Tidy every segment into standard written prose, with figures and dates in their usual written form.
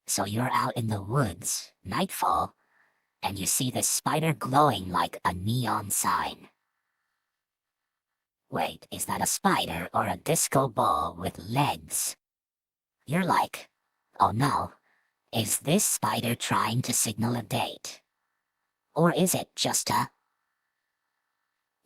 So you're out in the woods, nightfall, and you see this spider glowing like a neon sign. Wait, is that a spider or a disco ball with legs? You're like, oh no, is this spider trying to signal a date? Or is it just a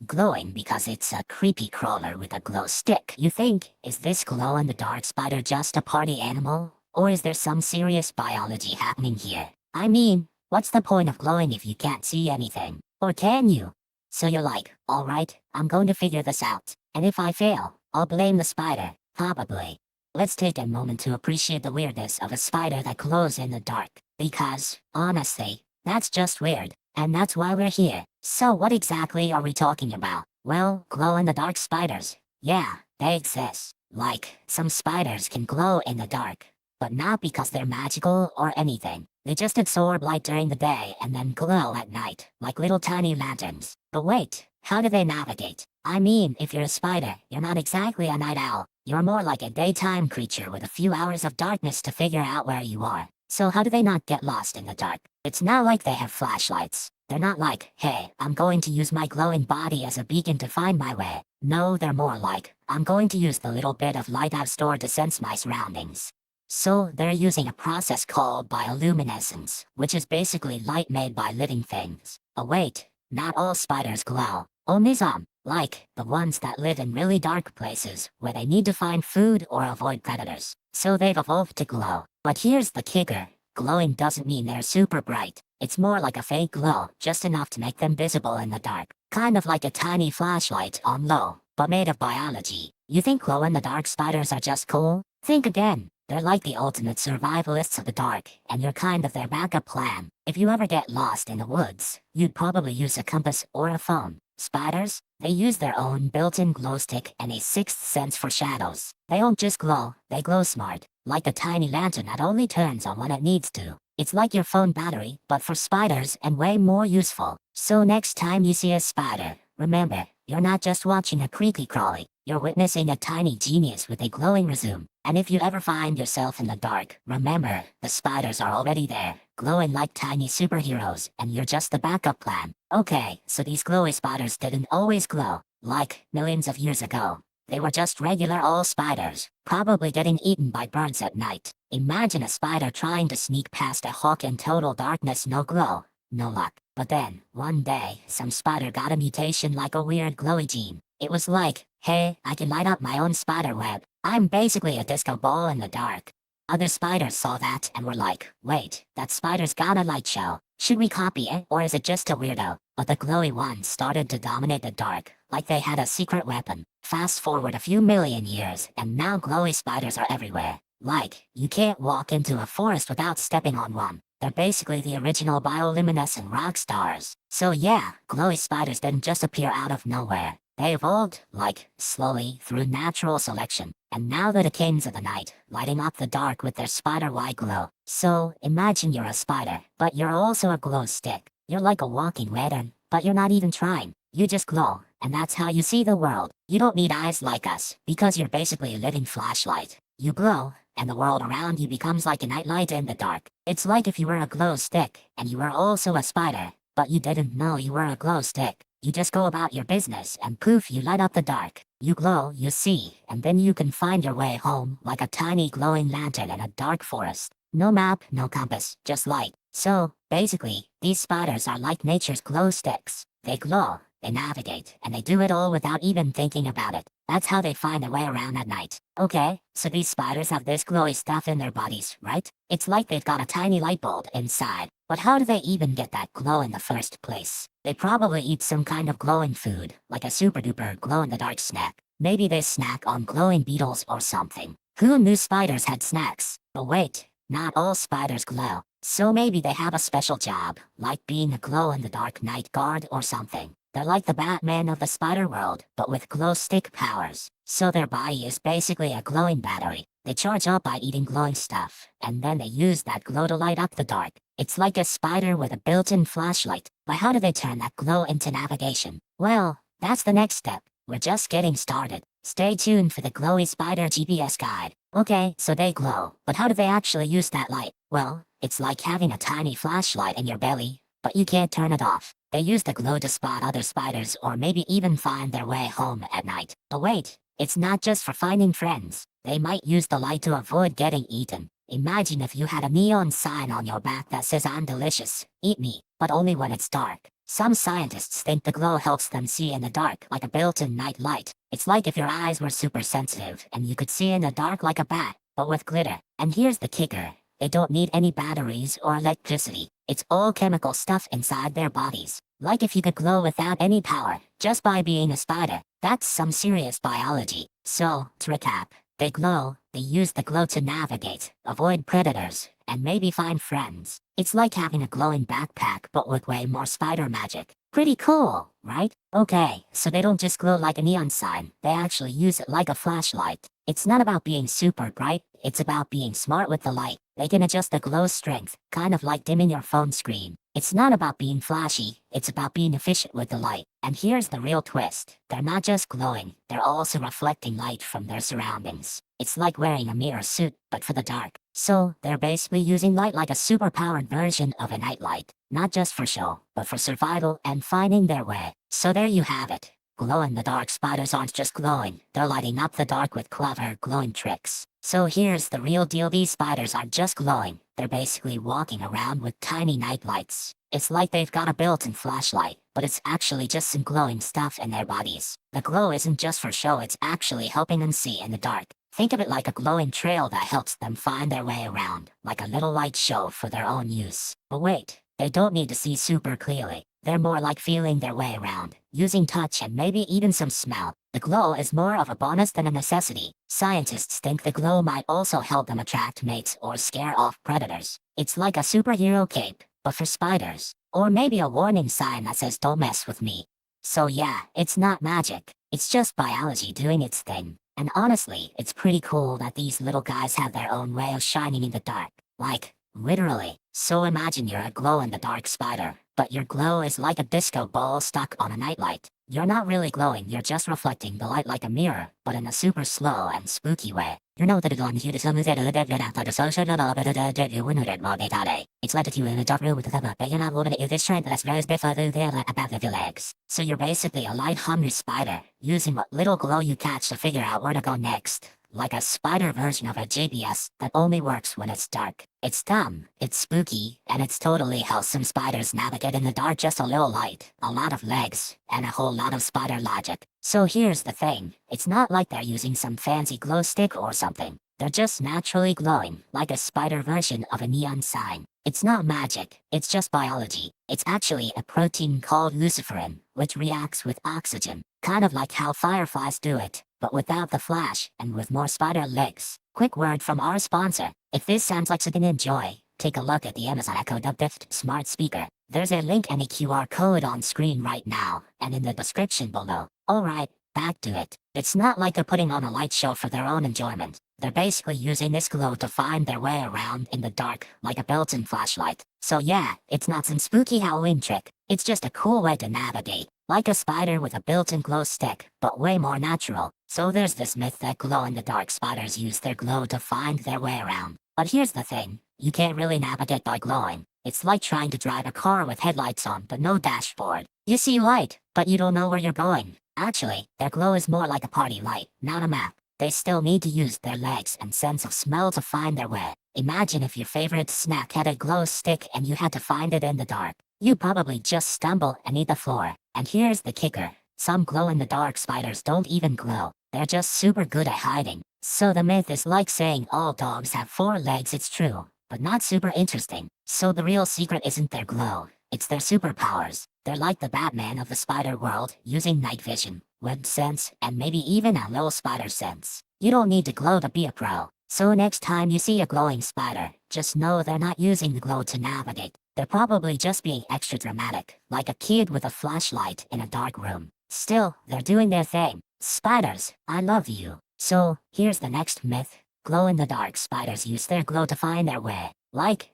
glowing because it's a creepy crawler with a glow stick? You think, is this glow-in-the-dark spider just a party animal? Or is there some serious biology happening here? I mean, what's the point of glowing if you can't see anything? Or can you? So you're like, alright, I'm going to figure this out. And if I fail, I'll blame the spider, probably. Let's take a moment to appreciate the weirdness of a spider that glows in the dark. Because, honestly, that's just weird. And that's why we're here. So what exactly are we talking about? Well, glow-in-the-dark spiders. Yeah, they exist. Like, some spiders can glow in the dark. But not because they're magical or anything. They just absorb light during the day and then glow at night, like little tiny lanterns. But wait, how do they navigate? I mean, if you're a spider, you're not exactly a night owl. You're more like a daytime creature with a few hours of darkness to figure out where you are. So how do they not get lost in the dark? It's not like they have flashlights. They're not like, hey, I'm going to use my glowing body as a beacon to find my way. No, they're more like, I'm going to use the little bit of light I've stored to sense my surroundings. So they're using a process called bioluminescence, which is basically light made by living things. Oh wait, not all spiders glow. Only some, like the ones that live in really dark places where they need to find food or avoid predators. So they've evolved to glow. But here's the kicker. Glowing doesn't mean they're super bright. It's more like a fake glow, just enough to make them visible in the dark. Kind of like a tiny flashlight on low, but made of biology. You think glow-in-the-dark spiders are just cool? Think again. They're like the ultimate survivalists of the dark, and you're kind of their backup plan. If you ever get lost in the woods, you'd probably use a compass or a phone. Spiders? They use their own built-in glow stick and a sixth sense for shadows. They don't just glow, they glow smart. Like a tiny lantern that only turns on when it needs to. It's like your phone battery, but for spiders and way more useful. So next time you see a spider, remember, you're not just watching a creepy crawly, you're witnessing a tiny genius with a glowing resume. And if you ever find yourself in the dark, remember, the spiders are already there, glowing like tiny superheroes, and you're just the backup plan. Okay, so these glowy spiders didn't always glow, like millions of years ago. They were just regular old spiders, probably getting eaten by birds at night. Imagine a spider trying to sneak past a hawk in total darkness, no glow, no luck. But then, one day, some spider got a mutation like a weird glowy gene. It was like, hey, I can light up my own spider web. I'm basically a disco ball in the dark. Other spiders saw that and were like, wait, that spider's got a light show. Should we copy it, or is it just a weirdo? But the glowy ones started to dominate the dark, like they had a secret weapon. Fast forward a few million years, and now glowy spiders are everywhere. Like, you can't walk into a forest without stepping on one. They're basically the original bioluminescent rock stars. So yeah, glowy spiders didn't just appear out of nowhere. They evolved, like, slowly, through natural selection. And now they're the kings of the night, lighting up the dark with their spider-wide glow. So, imagine you're a spider, but you're also a glow stick. You're like a walking lantern, but you're not even trying. You just glow, and that's how you see the world. You don't need eyes like us, because you're basically a living flashlight. You glow, and the world around you becomes like a nightlight in the dark. It's like if you were a glow stick, and you were also a spider, but you didn't know you were a glow stick. You just go about your business, and poof, you light up the dark. You glow, you see, and then you can find your way home like a tiny glowing lantern in a dark forest. No map, no compass, just light. So, basically, these spiders are like nature's glow sticks. They glow, they navigate, and they do it all without even thinking about it. That's how they find their way around at night. Okay, so these spiders have this glowy stuff in their bodies, right? It's like they've got a tiny light bulb inside. But how do they even get that glow in the first place? They probably eat some kind of glowing food, like a super duper glow-in-the-dark snack. Maybe they snack on glowing beetles or something. Who knew spiders had snacks? But wait, not all spiders glow. So maybe they have a special job, like being a glow-in-the-dark night guard or something. They're like the Batman of the spider world, but with glow stick powers. So their body is basically a glowing battery. They charge up by eating glowing stuff, and then they use that glow to light up the dark. It's like a spider with a built-in flashlight. But how do they turn that glow into navigation? Well, that's the next step. We're just getting started. Stay tuned for the glowy spider GPS guide. Okay, so they glow, but how do they actually use that light? Well, it's like having a tiny flashlight in your belly, but you can't turn it off. They use the glow to spot other spiders or maybe even find their way home at night. But wait, it's not just for finding friends. They might use the light to avoid getting eaten. Imagine if you had a neon sign on your back that says "I'm delicious, eat me," but only when it's dark. Some scientists think the glow helps them see in the dark like a built-in night light. It's like if your eyes were super sensitive and you could see in the dark like a bat, but with glitter. And here's the kicker. They don't need any batteries or electricity. It's all chemical stuff inside their bodies. Like if you could glow without any power, just by being a spider. That's some serious biology. So, to recap, they glow, they use the glow to navigate, avoid predators, and maybe find friends. It's like having a glowing backpack but with way more spider magic. Pretty cool, right? Okay, so they don't just glow like a neon sign, they actually use it like a flashlight. It's not about being super bright, it's about being smart with the light. They can adjust the glow strength, kind of like dimming your phone screen. It's not about being flashy, it's about being efficient with the light. And here's the real twist. They're not just glowing, they're also reflecting light from their surroundings. It's like wearing a mirror suit, but for the dark. So, they're basically using light like a super-powered version of a nightlight. Not just for show, but for survival and finding their way. So there you have it. Glow-in-the-dark spiders aren't just glowing, they're lighting up the dark with clever glowing tricks. So here's the real deal, these spiders aren't just glowing, they're basically walking around with tiny night lights. It's like they've got a built-in flashlight, but it's actually just some glowing stuff in their bodies. The glow isn't just for show, it's actually helping them see in the dark. Think of it like a glowing trail that helps them find their way around, like a little light show for their own use. But wait, they don't need to see super clearly. They're more like feeling their way around, using touch and maybe even some smell. The glow is more of a bonus than a necessity. Scientists think the glow might also help them attract mates or scare off predators. It's like a superhero cape, but for spiders. Or maybe a warning sign that says "Don't mess with me." So yeah, it's not magic. It's just biology doing its thing. And honestly, it's pretty cool that these little guys have their own way of shining in the dark. Like, literally. So imagine you're a glow-in-the-dark spider, but your glow is like a disco ball stuck on a nightlight. You're not really glowing, you're just reflecting the light like a mirror, but in a super slow and spooky way. It's led you in a dark room with a cover, but you're not moving it. This trend that's very before there about the legs. So you're basically a light-hungry spider, using what little glow you catch to figure out where to go next. Like a spider version of a GPS that only works when it's dark. It's dumb, it's spooky, and it's totally how some spiders navigate in the dark. Just a little light, a lot of legs, and a whole lot of spider logic. So here's the thing, it's not like they're using some fancy glow stick or something. They're just naturally glowing, like a spider version of a neon sign. It's not magic, it's just biology. It's actually a protein called luciferin, which reacts with oxygen, kind of like how fireflies do it, but without the flash and with more spider legs. Quick word from our sponsor. If this sounds like something you enjoy, take a look at the Amazon Echo Dove smart speaker. There's a link and a QR code on screen right now, and in the description below. Alright, back to it. It's not like they're putting on a light show for their own enjoyment. They're basically using this glow to find their way around in the dark, like a built-in flashlight. So yeah, it's not some spooky Halloween trick. It's just a cool way to navigate. Like a spider with a built-in glow stick, but way more natural. So there's this myth that glow-in-the-dark spiders use their glow to find their way around. But here's the thing, you can't really navigate by glowing. It's like trying to drive a car with headlights on but no dashboard. You see light, but you don't know where you're going. Actually, their glow is more like a party light, not a map. They still need to use their legs and sense of smell to find their way. Imagine if your favorite snack had a glow stick and you had to find it in the dark. You'd probably just stumble and eat the floor. And here's the kicker. Some glow-in-the-dark spiders don't even glow. They're just super good at hiding. So the myth is like saying all dogs have 4 legs. It's true, but not super interesting. So the real secret isn't their glow. It's their superpowers. They're like the Batman of the spider world, using night vision, web sense, and maybe even a little spider sense. You don't need to glow to be a pro. So next time you see a glowing spider, just know they're not using the glow to navigate. They're probably just being extra dramatic, like a kid with a flashlight in a dark room. Still, they're doing their thing. Spiders, I love you. So, here's the next myth. Glow-in-the-dark spiders use their glow to find their way.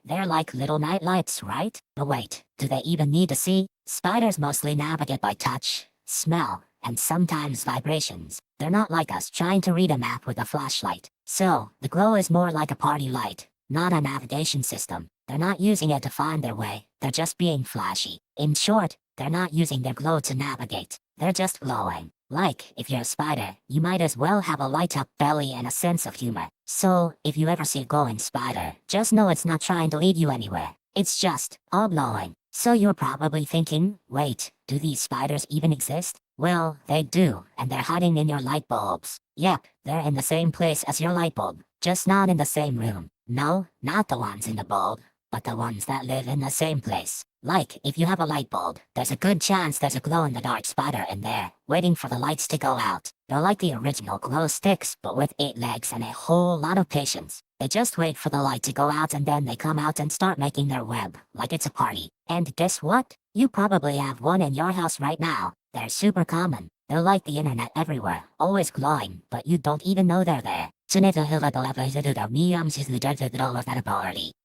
They're like little night lights, right? But wait, do they even need to see? Spiders mostly navigate by touch, smell, and sometimes vibrations. They're not like us trying to read a map with a flashlight. So, the glow is more like a party light, not a navigation system. They're not using it to find their way, they're just being flashy. In short, they're not using their glow to navigate, they're just glowing. Like, if you're a spider, you might as well have a light-up belly and a sense of humor. So, if you ever see a glowing spider, just know it's not trying to lead you anywhere. It's just, all glowing. So you're probably thinking, wait, do these spiders even exist? Well, they do, and they're hiding in your light bulbs. Yep, they're in the same place as your light bulb, just not in the same room. No, not the ones in the bulb, but the ones that live in the same place. Like, if you have a light bulb, there's a good chance there's a glow-in-the-dark spider in there, waiting for the lights to go out. They're like the original glow sticks, but with 8 legs and a whole lot of patience. They just wait for the light to go out and then they come out and start making their web, like it's a party. And guess what? You probably have one in your house right now. They're super common. They're like the internet everywhere, always glowing, but you don't even know they're there.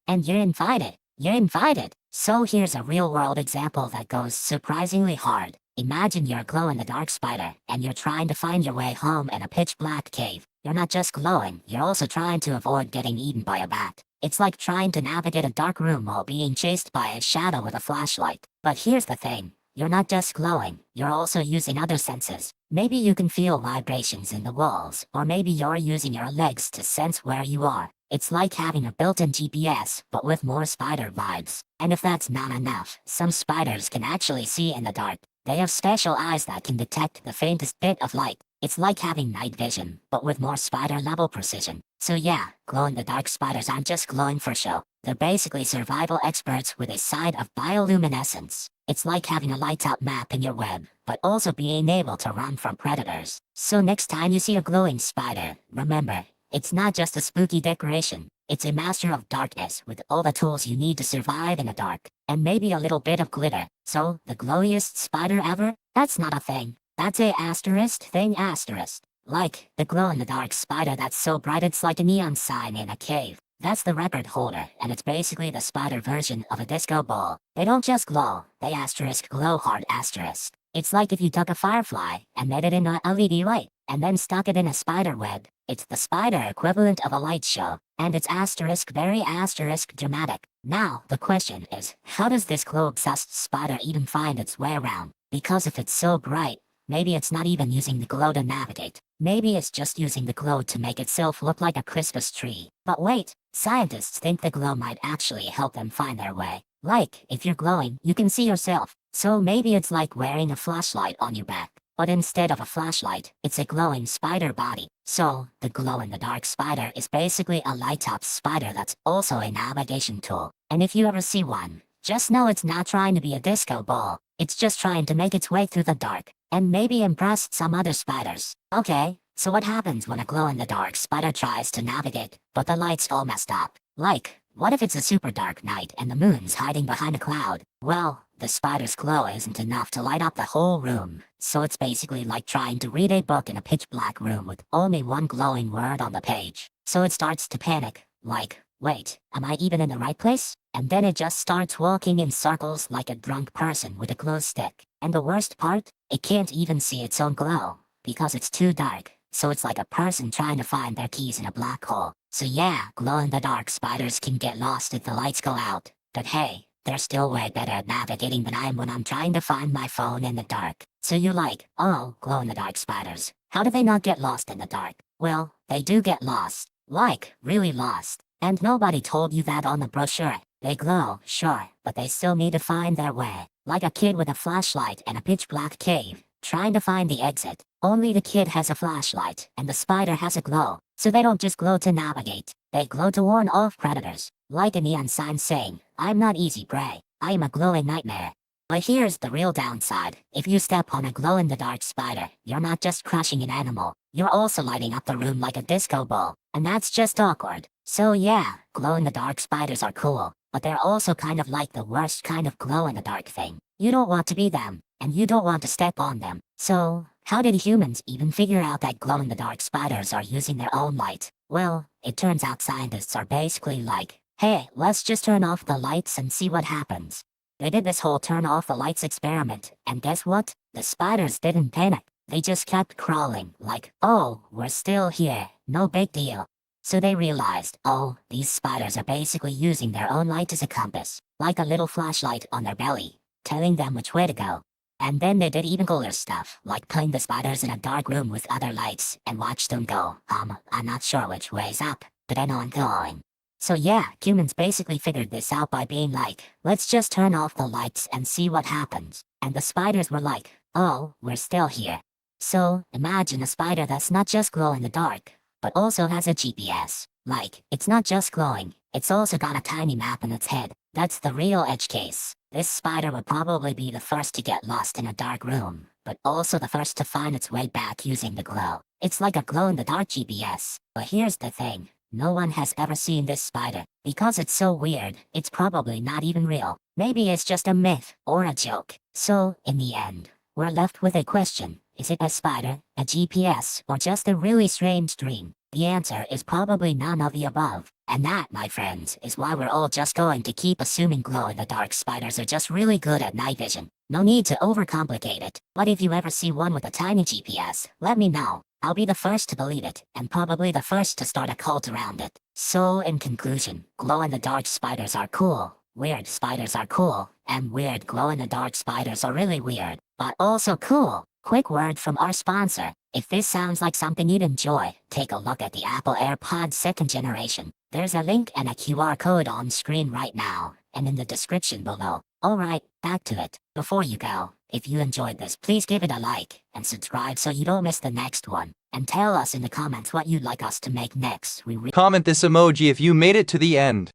And you're invited. You're invited. So here's a real-world example that goes surprisingly hard. Imagine you're a glow-in-the-dark spider, and you're trying to find your way home in a pitch-black cave. You're not just glowing, you're also trying to avoid getting eaten by a bat. It's like trying to navigate a dark room while being chased by a shadow with a flashlight. But here's the thing. You're not just glowing, you're also using other senses. Maybe you can feel vibrations in the walls, or maybe you're using your legs to sense where you are. It's like having a built-in GPS, but with more spider vibes. And if that's not enough, some spiders can actually see in the dark. They have special eyes that can detect the faintest bit of light. It's like having night vision, but with more spider-level precision. So yeah, glow-in-the-dark spiders aren't just glowing for show. They're basically survival experts with a side of bioluminescence. It's like having a light-up map in your web, but also being able to run from predators. So next time you see a glowing spider, remember, it's not just a spooky decoration. It's a master of darkness with all the tools you need to survive in the dark. And maybe a little bit of glitter. So, the glowiest spider ever? That's not a thing. That's a asterisk thing asterisk. Like, the glow-in-the-dark spider that's so bright it's like a neon sign in a cave. That's the record holder, and it's basically the spider version of a disco ball. They don't just glow, they asterisk glow hard asterisk. It's like if you took a firefly and made it in a LED light, and then stuck it in a spider web. It's the spider equivalent of a light show, and it's asterisk very asterisk dramatic. Now, the question is, how does this glow-obsessed spider even find its way around? Because if it's so bright, maybe it's not even using the glow to navigate. Maybe it's just using the glow to make itself look like a Christmas tree. But wait, scientists think the glow might actually help them find their way. Like, if you're glowing, you can see yourself. So maybe it's like wearing a flashlight on your back. But instead of a flashlight, it's a glowing spider body. So, the glow-in-the-dark spider is basically a light-up spider that's also a navigation tool. And if you ever see one, just know it's not trying to be a disco ball. It's just trying to make its way through the dark, and maybe impress some other spiders. Okay, so what happens when a glow-in-the-dark spider tries to navigate, but the light's all messed up? Like, what if it's a super dark night and the moon's hiding behind a cloud? Well, the spider's glow isn't enough to light up the whole room, so it's basically like trying to read a book in a pitch-black room with only one glowing word on the page. So it starts to panic, like, wait, am I even in the right place? And then it just starts walking in circles like a drunk person with a glow stick. And the worst part? It can't even see its own glow, because it's too dark. So it's like a person trying to find their keys in a black hole. So yeah, glow-in-the-dark spiders can get lost if the lights go out. But hey, they're still way better at navigating than I am when I'm trying to find my phone in the dark. So you're like, oh, glow-in-the-dark spiders. How do they not get lost in the dark? Well, they do get lost. Like, really lost. And nobody told you that on the brochure. They glow, sure, but they still need to find their way. Like a kid with a flashlight in a pitch-black cave, trying to find the exit. Only the kid has a flashlight, and the spider has a glow. So they don't just glow to navigate. They glow to warn off predators. Like a neon sign saying, I'm not easy prey. I am a glowing nightmare. But here's the real downside. If you step on a glow-in-the-dark spider, you're not just crushing an animal. You're also lighting up the room like a disco ball. And that's just awkward. So yeah, glow-in-the-dark spiders are cool. But they're also kind of like the worst kind of glow-in-the-dark thing. You don't want to be them, and you don't want to step on them. So, how did humans even figure out that glow-in-the-dark spiders are using their own light? Well, it turns out scientists are basically like, hey, let's just turn off the lights and see what happens. They did this whole turn off the lights experiment, and guess what? The spiders didn't panic. They just kept crawling, like, oh, we're still here, no big deal. So they realized, oh, these spiders are basically using their own light as a compass, like a little flashlight on their belly, telling them which way to go. And then they did even cooler stuff, like putting the spiders in a dark room with other lights and watch them go, I'm not sure which way's up, but I know I'm going. So yeah, humans basically figured this out by being like, let's just turn off the lights and see what happens. And the spiders were like, oh, we're still here. So, imagine a spider that's not just glow in the dark, but also has a GPS. Like, it's not just glowing, it's also got a tiny map in its head. That's the real edge case. This spider would probably be the first to get lost in a dark room, but also the first to find its way back using the glow. It's like a glow-in-the-dark GPS. But here's the thing. No one has ever seen this spider. Because it's so weird, it's probably not even real. Maybe it's just a myth, or a joke. So, in the end, we're left with a question. Is it a spider, a GPS, or just a really strange dream? The answer is probably none of the above. And that, my friends, is why we're all just going to keep assuming glow-in-the-dark spiders are just really good at night vision. No need to overcomplicate it. But if you ever see one with a tiny GPS, let me know. I'll be the first to believe it, and probably the first to start a cult around it. So, in conclusion, glow-in-the-dark spiders are cool, weird spiders are cool, and weird glow-in-the-dark spiders are really weird, but also cool. Quick word from our sponsor. If this sounds like something you'd enjoy, take a look at the Apple AirPods 2nd generation. There's a link and a QR code on screen right now, and in the description below. Alright, back to it. Before you go, if you enjoyed this, please give it a like, and subscribe so you don't miss the next one. And tell us in the comments what you'd like us to make next. Comment this emoji if you made it to the end.